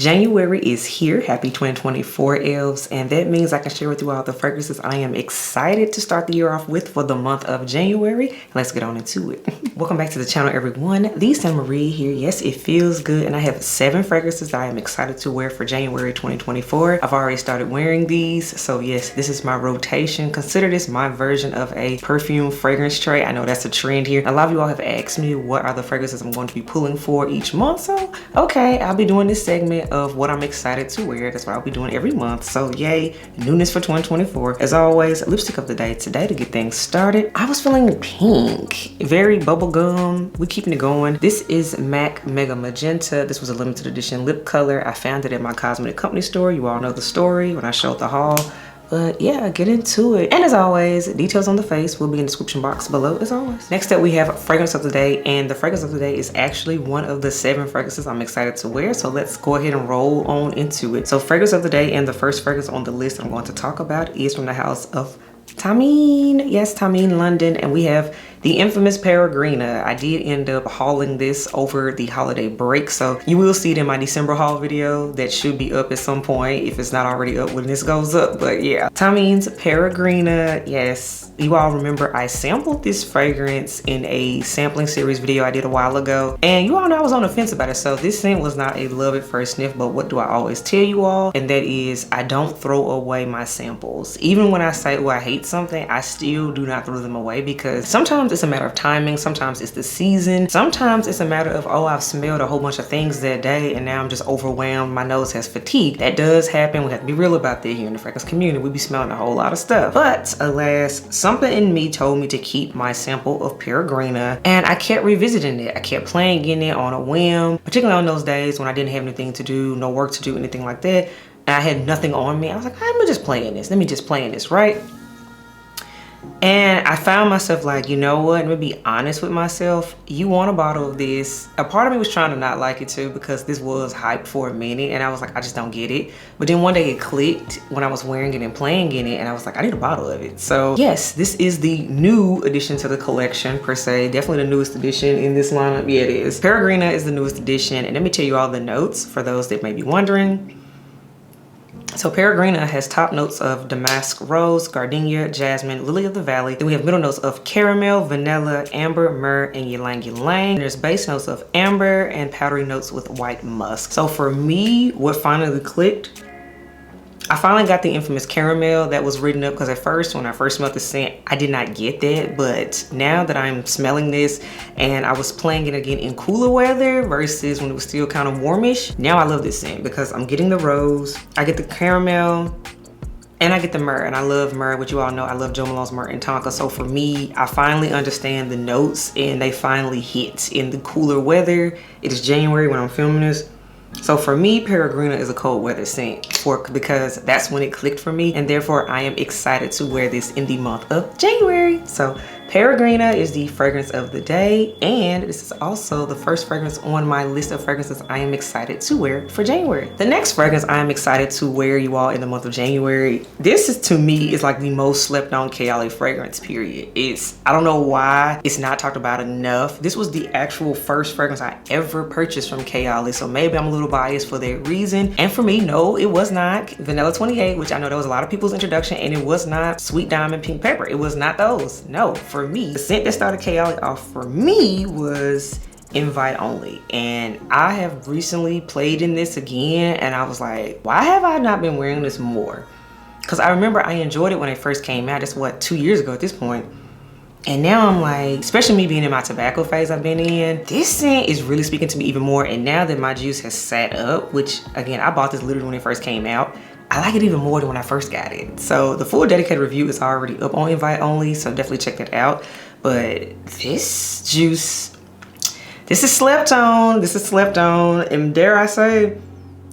January is here. Happy 2024 elves, and that means I can share with you all the fragrances I am excited to start the year off with for the month of January. Let's get on into it. Welcome back to the channel, everyone. Lisa Marie here. Yes, it feels good, and I have 7 fragrances that I am excited to wear for January 2024. I've already started wearing these, so yes, this is my rotation. Consider this my version of a perfume fragrance tray. I know that's a trend here. A lot of you all have asked me what are the fragrances I'm going to be pulling for each month, so okay, I'll be doing this segment of what I'm excited to wear. That's what I'll be doing every month. So yay, newness for 2024. As always, lipstick of the day today to get things started. I was feeling pink, very bubblegum. We keeping it going. This is MAC Mega Magenta. This was a limited edition lip color. I found it at my cosmetic company store. You all know the story when I showed the haul. But yeah, get into it. And as always, details on the face will be in the description box below as always. Next up, we have fragrance of the day. And the fragrance of the day is actually one of the 7 fragrances I'm excited to wear. So let's go ahead and roll on into it. So fragrance of the day, and the first fragrance on the list I'm going to talk about is from the house of Tamine. Yes, Tamine London. And we have the infamous Peregrina. I did end up hauling this over the holiday break, so you will see it in my December haul video that should be up at some point if it's not already up when this goes up. But yeah, Tamine's Peregrina. Yes, you all remember I sampled this fragrance in a sampling series video I did a while ago, and you all know I was on the fence about it. So this scent was not a love at first sniff, but what do I always tell you all? And that is, I don't throw away my samples. Even when I say, oh, I hate something, I still do not throw them away, because sometimes it's a matter of timing, sometimes it's the season, sometimes it's a matter of, oh, I've smelled a whole bunch of things that day and now I'm just overwhelmed, my nose has fatigue. That does happen. We have to be real about that here in the fragrance community. We be smelling a whole lot of stuff. But alas, something in me told me to keep my sample of Peregrina, and I kept revisiting it. I kept playing in it on a whim, particularly on those days when I didn't have anything to do, no work to do, anything like that, and I had nothing on me. I was like, let me just play in this. Let me just play in this, right? And I found myself like, you know what, let me be honest with myself. You want a bottle of this. A part of me was trying to not like it too, because this was hyped for a minute and I was like, I just don't get it. But then one day it clicked when I was wearing it and playing in it, and I was like, I need a bottle of it. So yes, this is the new addition to the collection per se. Definitely the newest addition in this lineup. Yeah, it is. Peregrina is the newest addition, and let me tell you all the notes for those that may be wondering. So Peregrina has top notes of damask rose, gardenia, jasmine, lily of the valley. Then we have middle notes of caramel, vanilla, amber, myrrh, and ylang ylang. There's base notes of amber and powdery notes with white musk. So for me, what finally clicked, I finally got the infamous caramel that was written up, because at first, when I first smelled the scent, I did not get that. But now that I'm smelling this, and I was playing it again in cooler weather versus when it was still kind of warmish, now I love this scent because I'm getting the rose, I get the caramel, and I get the myrrh. And I love myrrh, which you all know I love Jo Malone's myrrh and tonka. So for me, I finally understand the notes, and they finally hit in the cooler weather. It is January when I'm filming this. So for me, Peregrina is a cold weather scent because that's when it clicked for me, and therefore I am excited to wear this in the month of January. So Peregrina is the fragrance of the day, and this is also the first fragrance on my list of fragrances I am excited to wear for January. The next fragrance I am excited to wear, you all, in the month of January, this is, to me, is like the most slept on Kayali fragrance, period. I don't know why it's not talked about enough. This was the actual first fragrance I ever purchased from Kayali, so maybe I'm a little biased for that reason. And for me, no, it was not Vanilla 28, which I know that was a lot of people's introduction, and it was not Sweet Diamond Pink Pepper. It was not those. No, for me, the scent that started Kayali off for me was Invite Only. And I have recently played in this again, and I was like, why have I not been wearing this more? Because I remember I enjoyed it when it first came out. It's what, 2 years ago at this point. And now I'm like, especially me being in my tobacco phase I've been in, this scent is really speaking to me even more. And now that my juice has sat up, which again, I bought this literally when it first came out, I like it even more than when I first got it. So the full dedicated review is already up on Invite Only, so definitely check that out. But this juice, this is slept on. This is slept on. And dare I say,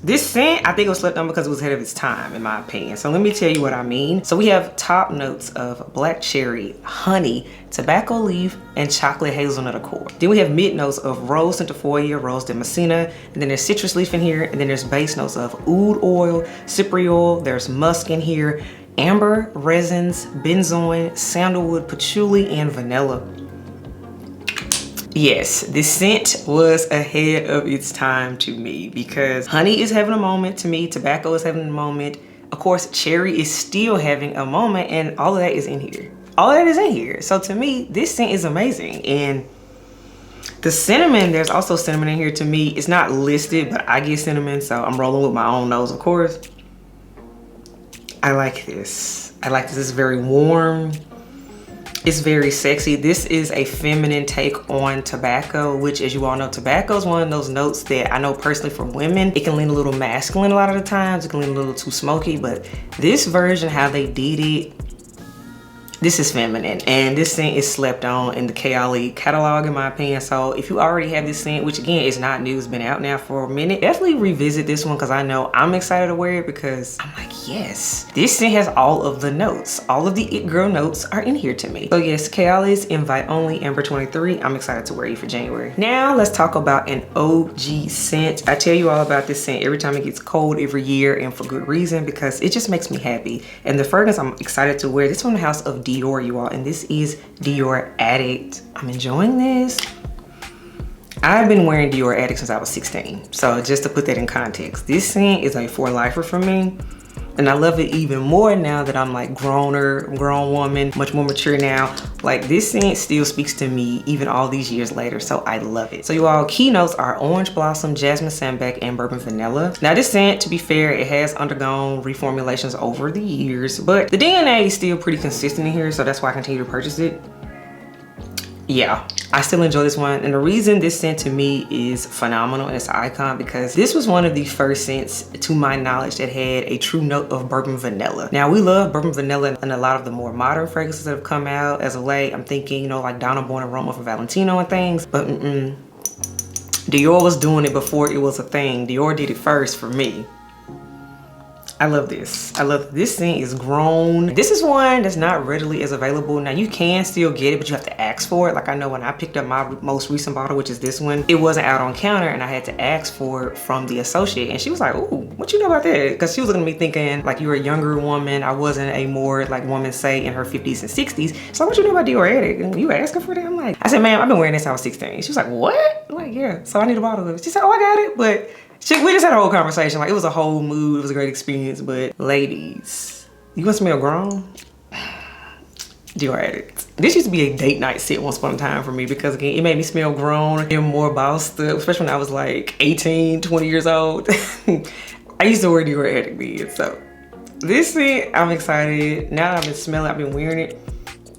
this scent, I think it was slept on because it was ahead of its time, in my opinion. So let me tell you what I mean. So we have top notes of black cherry, honey, tobacco leaf, and chocolate hazelnut accord. Then we have mid notes of rose centifolia, rose damascena, and then there's citrus leaf in here, and then there's base notes of oud oil, cypre oil, there's musk in here, amber, resins, benzoin, sandalwood, patchouli, and vanilla. Yes, this scent was ahead of its time to me because honey is having a moment to me, tobacco is having a moment. Of course, cherry is still having a moment, and all of that is in here. All of that is in here. So to me, this scent is amazing. And the cinnamon, there's also cinnamon in here to me. It's not listed, but I get cinnamon, so I'm rolling with my own nose, of course. I like this. I like this. It's very warm. It's very sexy. This is a feminine take on tobacco, which, as you all know, tobacco is one of those notes that I know personally for women, it can lean a little masculine a lot of the times. It can lean a little too smoky, but this version, how they did it, this is feminine, and this scent is slept on in the Aalia catalog, in my opinion. So if you already have this scent, which again is not new, it's been out now for a minute, definitely revisit this one because I know I'm excited to wear it because I'm like, yes, this scent has all of the notes. All of the it girl notes are in here to me. So yes, Aalia's Invite Only Amber 23. I'm excited to wear you for January. Now let's talk about an OG scent. I tell you all about this scent every time it gets cold every year, and for good reason, because it just makes me happy. And the fragrance I'm excited to wear, this from the house of Dior, you all, and this is Dior Addict. I'm enjoying this. I've been wearing Dior Addict since I was 16. So just to put that in context, this scent is a for lifer for me. And I love it even more now that I'm like grown woman, much more mature now. Like this scent still speaks to me even all these years later, so I love it. So you all, keynotes are orange blossom, jasmine sambac, and bourbon vanilla. Now this scent, to be fair, it has undergone reformulations over the years, but the DNA is still pretty consistent in here, so that's why I continue to purchase it. Yeah, I still enjoy this one. And the reason this scent to me is phenomenal and it's an icon because this was one of the first scents to my knowledge that had a true note of bourbon vanilla. Now we love bourbon vanilla and a lot of the more modern fragrances that have come out as of late. I'm thinking, you know, like Donna Born Aroma for Valentino and things, but Dior was doing it before it was a thing. Dior did it first for me. I love this. I love this scent is grown. This is one that's not readily as available. Now you can still get it, but you have to ask for it. Like I know when I picked up my most recent bottle, which is this one, it wasn't out on counter and I had to ask for it from the associate. And she was like, ooh, what you know about that? Because she was looking at me thinking like you're a younger woman. I wasn't a more like woman, say in her 50s and 60s. So what you know about Dior Addict? And you asking for that? I'm like, I said, ma'am, I've been wearing this since I was 16. She was like, what? I'm like, yeah, so I need a bottle of it. She said, oh, I got it. But we just had a whole conversation. Like it was a whole mood. It was a great experience. But ladies, you want to smell grown? Dior Addict. This used to be a date night scent once upon a time for me because again, it made me smell grown and more bossed up, especially when I was like 18, 20 years old. I used to wear Dior Addict then. So this scent, I'm excited. Now that I've been smelling, I've been wearing it.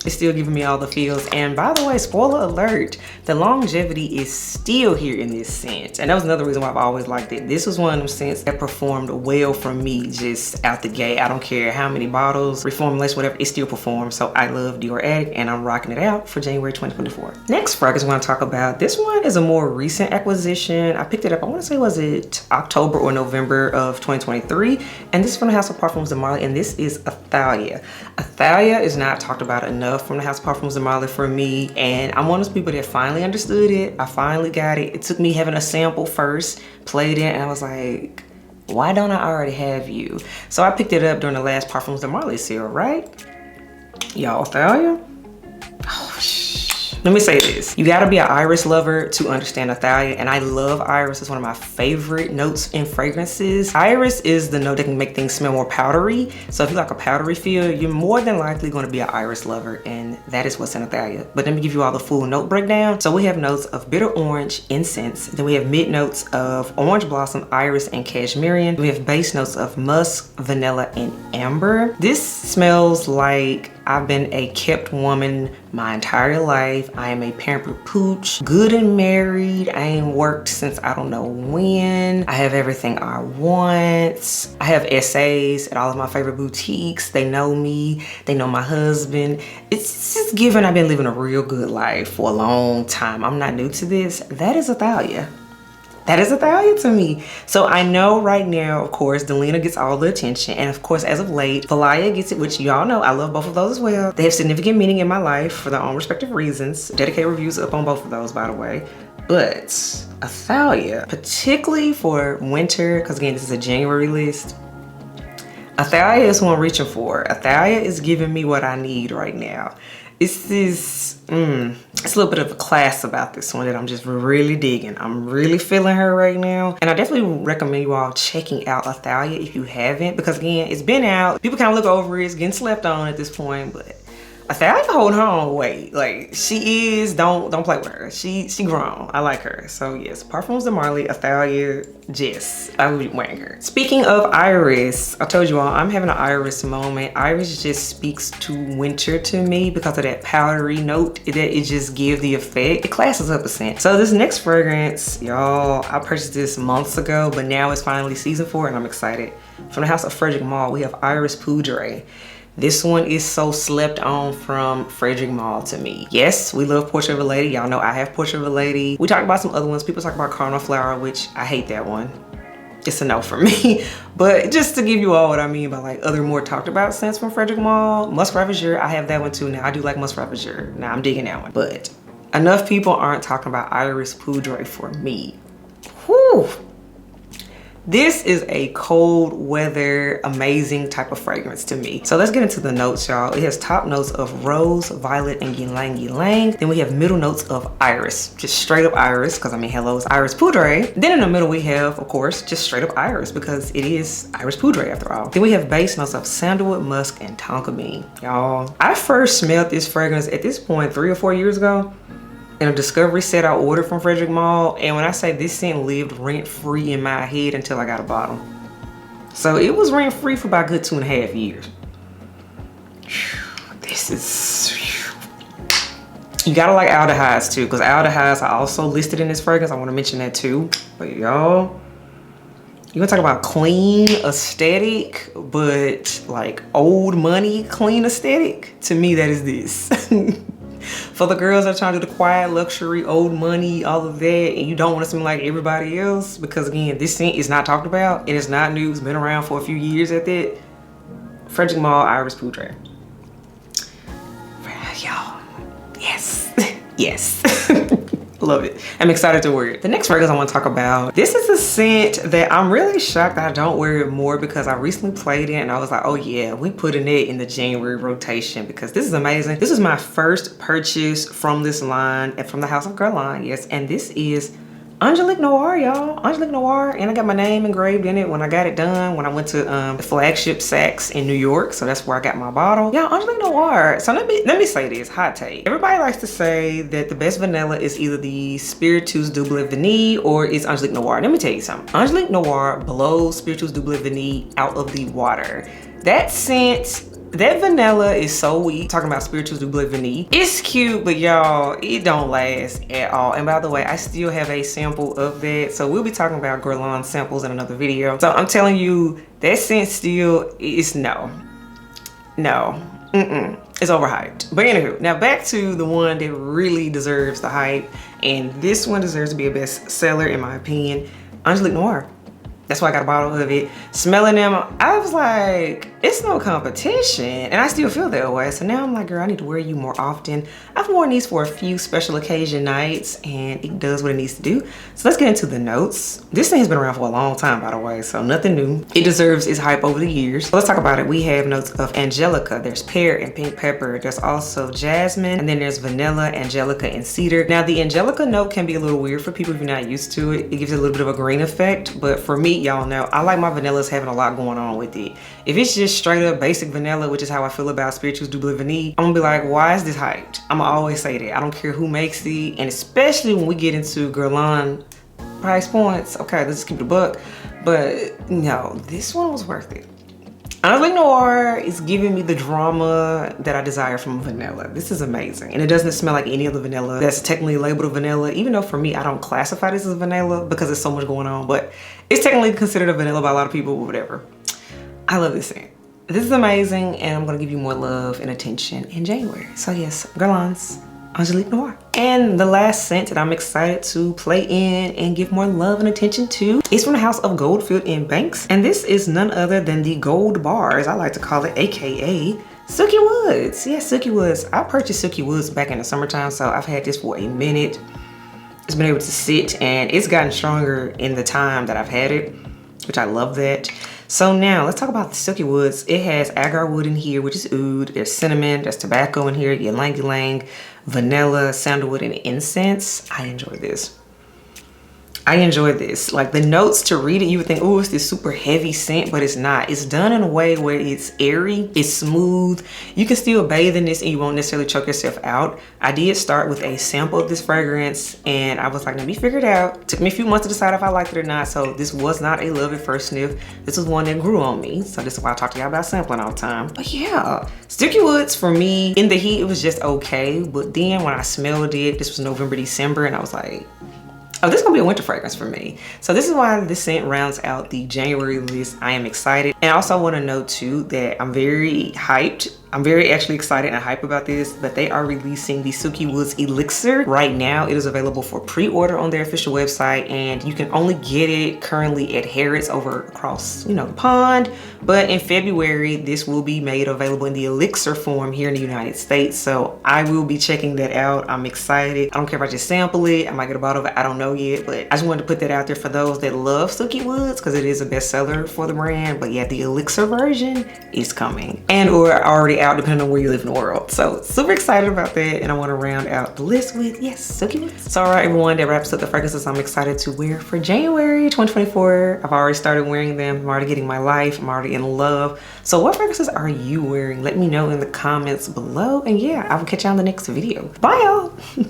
It's still giving me all the feels. And by the way, spoiler alert, the longevity is still here in this scent. And that was another reason why I've always liked it. This was one of them scents that performed well for me just out the gate. I don't care how many bottles, reformulation, whatever, it still performs. So I love Dior Addict and I'm rocking it out for January 2024. Next fragrance I want to talk about. This one is a more recent acquisition. I picked it up, I want to say, was it October or November of 2023? And this is from the House of Perfumes de Marly, and this is Aalia. Aalia is not talked about enough from the House of Perfumes de Marly for me, and I'm one of those people that finally understood it. I finally got it. It took me having a sample first, played it, and I was like, why don't I already have you? So I picked it up during the last Perfumes de Marly sale, right? Y'all, Aalia? Oh, let me say this. You gotta be an iris lover to understand Aalia, and I love iris. It's one of my favorite notes in fragrances. Iris is the note that can make things smell more powdery. So if you like a powdery feel, you're more than likely gonna be an iris lover, and that is what's in Aalia. But let me give you all the full note breakdown. So we have notes of bitter orange, incense. Then we have mid notes of orange blossom, iris, and cashmere. We have base notes of musk, vanilla, and amber. This smells like I've been a kept woman my entire life. I am a pampered pooch, good and married. I ain't worked since I don't know when. I have everything I want. I have essays at all of my favorite boutiques. They know me, they know my husband. It's just given I've been living a real good life for a long time. I'm not new to this. That is Aalia. That is Aalia to me. So I know right now, of course, Delina gets all the attention. And of course, as of late, Aalia gets it, which y'all know I love both of those as well. They have significant meaning in my life for their own respective reasons. Dedicated reviews up on both of those, by the way. But Aalia, particularly for winter, because again, this is a January list, Aalia is who I'm reaching for. Aalia is giving me what I need right now. This is, It's a little bit of a class about this one that I'm just really digging. I'm really feeling her right now. And I definitely recommend you all checking out Aalia if you haven't, because again, it's been out. People kind of look over it, it's getting slept on at this point, but Aalia can hold her own weight. Like, she is, don't play with her. She grown. I like her. So yes, Perfumes de Marley, Aalia, Jess. I will be wearing her. Speaking of iris, I told you all, I'm having an iris moment. Iris just speaks to winter to me because of that powdery note that it just gives the effect. It classes up a scent. So this next fragrance, y'all, I purchased this months ago, but now it's finally season 4 and I'm excited. From the house of Frederic Malle, we have Iris Poudre. This one is so slept on from Frederic Malle to me. Yes, we love Portrait of a Lady. Y'all know I have Portrait of a Lady. We talked about some other ones. People talk about Carnal Flower, which I hate that one. It's a no for me. But just to give you all what I mean by like other more talked about scents from Frederic Malle, Musk Ravageur, I have that one too. Now I do like Musk Ravageur. Now I'm digging that one. But enough people aren't talking about Iris Poudre for me. Whew. This is a cold weather, amazing type of fragrance to me. So let's get into the notes, y'all. It has top notes of rose, violet, and ylang ylang. Then we have middle notes of iris, just straight up iris, because I mean, hello, it's Iris Poudre. Then in the middle we have, of course, just straight up iris, because it is Iris Poudre after all. Then we have base notes of sandalwood, musk, and tonka bean. Y'all, I first smelled this fragrance at this point 3 or 4 years ago in a discovery set I ordered from Frederic Malle, and when I say this scent lived rent-free in my head until I got a bottle. So it was rent-free for about a good 2.5 years. This is, you gotta like aldehydes too, because aldehydes are also listed in this fragrance. I want to mention that too. But y'all, you wanna talk about clean aesthetic, but like old money clean aesthetic? To me, that is this. For the girls that are trying to do the quiet luxury, old money, all of that, and you don't want to smell like everybody else, because again, this scent is not talked about and it's not new. It's been around for a few years at that. Frederic Malle Iris Poudre. Y'all, yes, yes. Love it. I'm excited to wear it. The next fragrance I want to talk about, this is a scent that I'm really shocked that I don't wear it more, because I recently played it and I was like, oh yeah, we putting it in the January rotation because this is amazing. This is my first purchase from this line and from the House of Guerlain, yes, and this is Angeli Noir, y'all. Angeli Noir, and I got my name engraved in it when I got it done when I went to the flagship Saks in New York. So that's where I got my bottle. Y'all, Angeli Noir. So let me say this, hot take. Everybody likes to say that the best vanilla is either the Spiritueuse Double Vanille or it's Angelique Noir. Let me tell you something. Angelique Noir blows Spiritueuse Double Vanille out of the water. That scent, that vanilla is so weak. Talking about Spiritueuse Double Vanille. It's cute, but y'all, it don't last at all. And by the way, I still have a sample of that. So we'll be talking about Guerlain samples in another video. So I'm telling you, that scent still is no. It's overhyped. But anywho, now back to the one that really deserves the hype. And this one deserves to be a bestseller in my opinion. Angelique Noir. That's why I got a bottle of it. Smelling them, I was like, it's no competition. And I still feel that way. So now I'm like, girl, I need to wear you more often. I've worn these for a few special occasion nights and it does what it needs to do. So let's get into the notes. This thing has been around for a long time, by the way, so nothing new. It deserves its hype over the years. So let's talk about it. We have notes of angelica. There's pear and pink pepper. There's also jasmine, and then there's vanilla, angelica, and cedar. Now the angelica note can be a little weird for people if you're not used to it. It gives it a little bit of a green effect, but for me, y'all know, I like my vanillas having a lot going on with it. If it's just straight up basic vanilla, which is how I feel about Spiritueuse Double Vanille, I'm gonna be like, why is this hyped? I'm gonna always say that. I don't care who makes it, and especially when we get into Guerlain price points. Okay, let's just keep it a buck. But no, this one was worth it. Angelique Noir is giving me the drama that I desire from vanilla. This is amazing. And it doesn't smell like any other vanilla that's technically labeled a vanilla, even though for me, I don't classify this as vanilla because there's so much going on, but it's technically considered a vanilla by a lot of people, whatever. I love this scent. This is amazing, and I'm gonna give you more love and attention in January. So yes, Guerlain's Angelique Noir. And the last scent that I'm excited to play in and give more love and attention to is from the house of Goldfield and Banks. And this is none other than the Gold Bar, as I like to call it, AKA Suki Woods. Yes, Suki Woods. I purchased Suki Woods back in the summertime, so I've had this for a minute. It's been able to sit, and it's gotten stronger in the time that I've had it, which I love that. So now let's talk about the Suki Woods. It has agar wood in here, which is oud. There's cinnamon, there's tobacco in here, ylang ylang, vanilla, sandalwood, and incense. I enjoy this. Like the notes, to read it, you would think, oh, it's this super heavy scent, but it's not. It's done in a way where it's airy, it's smooth. You can still bathe in this and you won't necessarily choke yourself out. I did start with a sample of this fragrance and I was like, let me figure it out. Took me a few months to decide if I liked it or not. So this was not a love at first sniff. This was one that grew on me. So this is why I talk to y'all about sampling all the time. But yeah, Suki Woods for me, in the heat, it was just okay. But then when I smelled it, this was November, December, and I was like, oh, this is gonna be a winter fragrance for me. So this is why this scent rounds out the January list. I am excited. And I also wanna note too that I'm very hyped. I'm very actually excited and hype about this, that they are releasing the Suki Woods Elixir. Right now, it is available for pre-order on their official website, and you can only get it currently at Harrods over across, you know, the pond. But in February, this will be made available in the Elixir form here in the United States. So I will be checking that out. I'm excited. I don't care if I just sample it. I might get a bottle of it. I don't know yet, but I just wanted to put that out there for those that love Suki Woods because it is a bestseller for the brand. But yeah, the Elixir version is coming and or already out depending on where you live in the world. So super excited about that, and I want to round out the list with, yes, Suki Woods. So all right, everyone, that wraps up the fragrances I'm excited to wear for January 2024. I've already started wearing them. I'm already getting my life. I'm already in love. So what fragrances are you wearing? Let me know in the comments below, and yeah, I will catch you on the next video. Bye y'all.